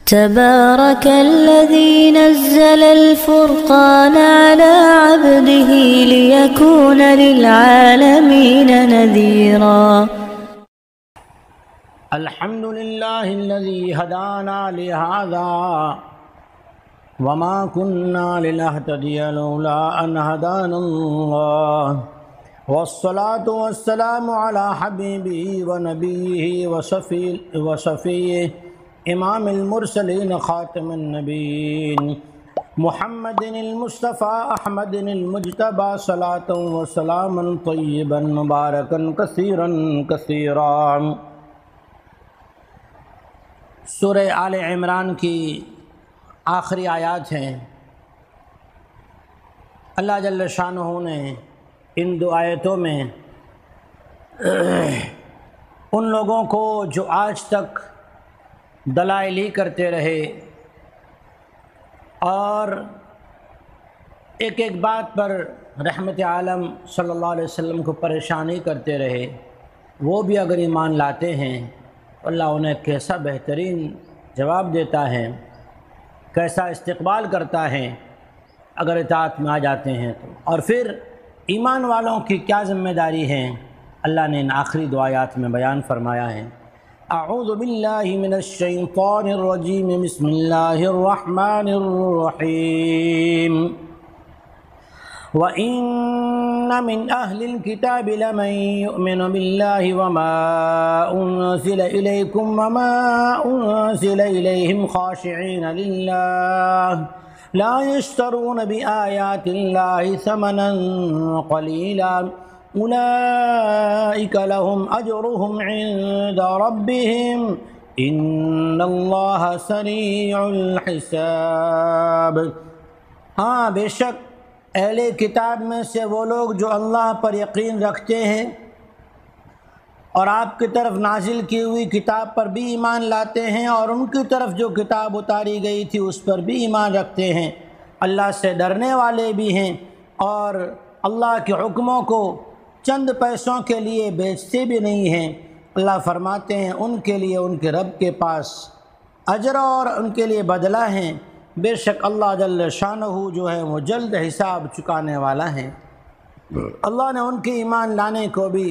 تبارك الذي نزل الفرقان على عبده ليكون للعالمين نذيرا. الحمد لله الذي هدانا لهذا وما كنا لنهتدي لولا أن هدانا الله والصلاة والسلام على حبيبه ونبيه وصفيه امام المرسلين خاتم النبيين محمد المصطفى احمد المجتبى صلاة وسلاما طيبا مباركا كثيرا كثيرا. سورہ آل عمران کی آخری آیات ہیں. اللہ جل شانہ نے ان دو آیتوں میں ان لوگوں کو جو آج تک دلائلی کرتے رہے اور ایک ایک بات پر رحمت عالم صلی اللہ علیہ وسلم کو پریشانی کرتے رہے، وہ بھی اگر ایمان لاتے ہیں اللہ انہیں کیسا بہترین جواب دیتا ہے، کیسا استقبال کرتا ہے اگر اطاعت میں آ جاتے ہیں تو. اور پھر ایمان والوں کی کیا ذمہ داری ہے اللہ نے ان آخری دو آیات میں بیان فرمایا ہے. اعوذ باللہ من الشیطان الرجیم بسم اللہ الرحمن الرحیم. وَإِنَّ مِنْ أَهْلِ الْكِتَابِ لَمَنْ يُؤْمِنُ بِاللَّهِ وَمَا أُنزِلَ إِلَيْكُمْ وَمَا أُنزِلَ إِلَيْهِمْ خَاشِعِينَ لِلَّهِ لَا يَشْتَرُونَ بِآيَاتِ اللَّهِ ثَمَنًا قَلِيلًا أُولَئِكَ لَهُمْ أَجْرُهُمْ عِنْدَ رَبِّهِمْ إِنَّ اللَّهَ سَرِيعُ الْحِسَابِ. ہاں بے شک اہل کتاب میں سے وہ لوگ جو اللہ پر یقین رکھتے ہیں اور آپ کی طرف نازل کی ہوئی کتاب پر بھی ایمان لاتے ہیں اور ان کی طرف جو کتاب اتاری گئی تھی اس پر بھی ایمان رکھتے ہیں، اللہ سے ڈرنے والے بھی ہیں اور اللہ کے حکموں کو چند پیسوں کے لیے بیچتے بھی نہیں ہیں. اللہ فرماتے ہیں ان کے لیے ان کے رب کے پاس اجر اور ان کے لیے بدلہ ہیں. بے شک اللہ جل شانہ جو ہے وہ جلد حساب چکانے والا ہے. اللہ نے ان کے ایمان لانے کو بھی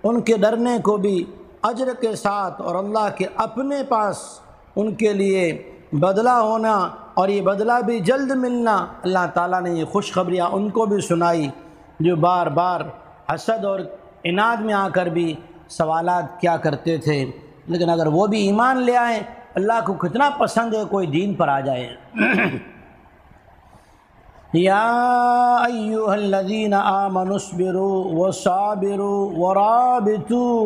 ان کے ڈرنے کو بھی اجر کے ساتھ اور اللہ کے اپنے پاس ان کے لیے بدلہ ہونا اور یہ بدلہ بھی جلد ملنا، اللہ تعالیٰ نے یہ خوشخبریاں ان کو بھی سنائی جو بار بار حسد اور عناد میں آ کر بھی سوالات کیا کرتے تھے. لیکن اگر وہ بھی ایمان لے آئیں اللہ کو کتنا پسند ہے کوئی دین پر آ جائے. یا ایھا الذین آمنوا اصبروا وصابروا ورابطوا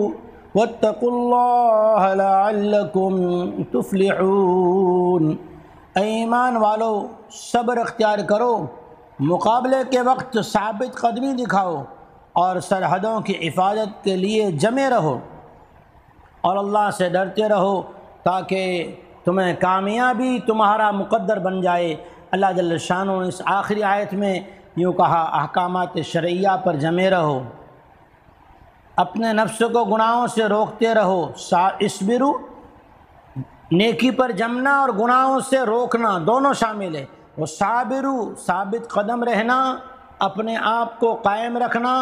واتقوا اللہ لعلکم تفلحون. اے ایمان والو صبر اختیار کرو، مقابلے کے وقت ثابت قدمی دکھاؤ اور سرحدوں کی حفاظت کے لیے جمے رہو اور اللہ سے ڈرتے رہو تاکہ تمہیں کامیابی تمہارا مقدر بن جائے. اللہ جل شانہ نے اس آخری آیت میں یوں کہا احکامات شرعیہ پر جمے رہو، اپنے نفس کو گناہوں سے روکتے رہو. اصبروا نیکی پر جمنا اور گناہوں سے روکنا دونوں شامل ہے. وصابروا ثابت قدم رہنا، اپنے آپ کو قائم رکھنا.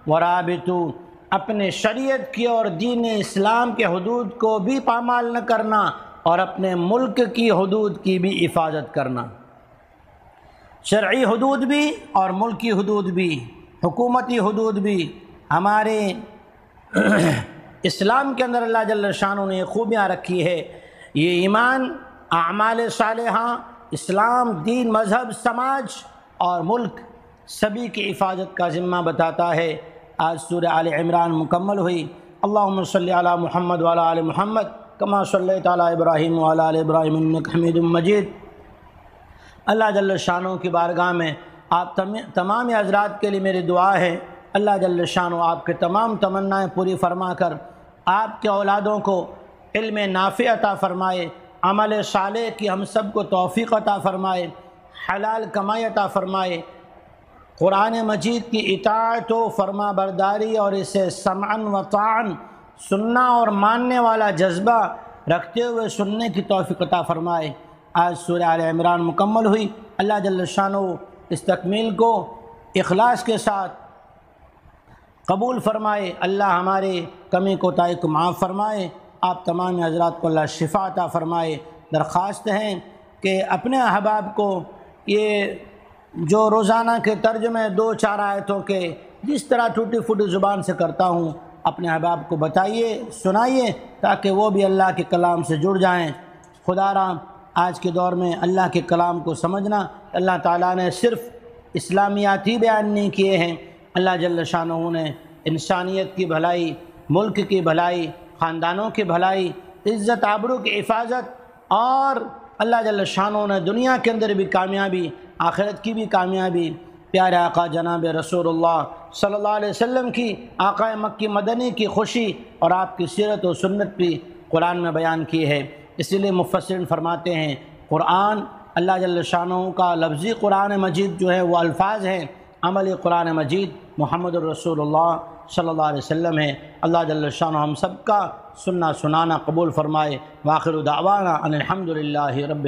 ورابطوا اپنے شریعت کی اور دین اسلام کے حدود کو بھی پامال نہ کرنا اور اپنے ملک کی حدود کی بھی حفاظت کرنا. شرعی حدود بھی اور ملکی حدود بھی، حکومتی حدود بھی. ہمارے اسلام کے اندر اللہ جل شانہ نے خوبیاں رکھی ہے. یہ ایمان، اعمال صالحہ، اسلام، دین، مذہب، سماج اور ملک سبھی کی حفاظت کا ذمہ بتاتا ہے. آج سورہ آل عمران مکمل ہوئی. اللہم صلی علی محمد وعلی آل محمد کما صلیت علی ابراہیم وعلی آل ابراہیم انک حمید مجید. اللہ جل شانہ کی بارگاہ میں آپ تمام حضرات کے لیے میری دعا ہے اللہ جل شانہ آپ کے تمام تمنائیں پوری فرما کر آپ کے اولادوں کو علم نافع عطا فرمائے، عمل صالح کی ہم سب کو توفیق عطا فرمائے، حلال کمائی عطا فرمائے، قرآن مجید کی اطاعت و فرما برداری اور اسے سمعاً و طاعاً سننا اور ماننے والا جذبہ رکھتے ہوئے سننے کی توفیق عطا فرمائے. آج سورہ آل عمران مکمل ہوئی۔ اللہ جل شانہ اس تکمیل کو اخلاص کے ساتھ قبول فرمائے، اللہ ہمارے کمی کوتاہی کو معاف فرمائے، آپ تمام حضرات کو اللہ شفا عطا فرمائے۔ درخواست ہے کہ اپنے احباب کو یہ جو روزانہ کے ترجمے 2-4 آیتوں کے جس طرح ٹوٹی پھوٹی زبان سے کرتا ہوں، اپنے احباب کو بتائیے، سنائیے، تاکہ وہ بھی اللہ کے کلام سے جڑ جائیں۔ خدا را آج کے دور میں اللہ کے کلام کو سمجھنا، اللہ تعالیٰ نے صرف اسلامیات ہی بیان نہیں کیے ہیں، اللہ جل شانہ نے انسانیت کی بھلائی، ملک کی بھلائی، خاندانوں کی بھلائی، عزت آبرو کی حفاظت، اور اللہ جل شانہ نے دنیا کے اندر بھی کامیابی، آخرت کی بھی کامیابی، پیارے آقا جناب رسول اللہ صلی اللہ علیہ وسلم کی، آقا مکی مدنی کی خوشی اور آپ کی سیرت و سنت بھی قرآن میں بیان کی ہے۔ اسی لیے مفسرین فرماتے ہیں قرآن اللہ جل شانہ کا لفظی قرآن مجید جو ہے وہ الفاظ ہیں، عملی قرآن مجید محمد الرسول اللہ صلی اللہ علیہ وسلم ہے۔ اللہ جل شانہ ہم سب کا سننا سنانا قبول فرمائے۔ وآخر دعوانا ان الحمد للہ رب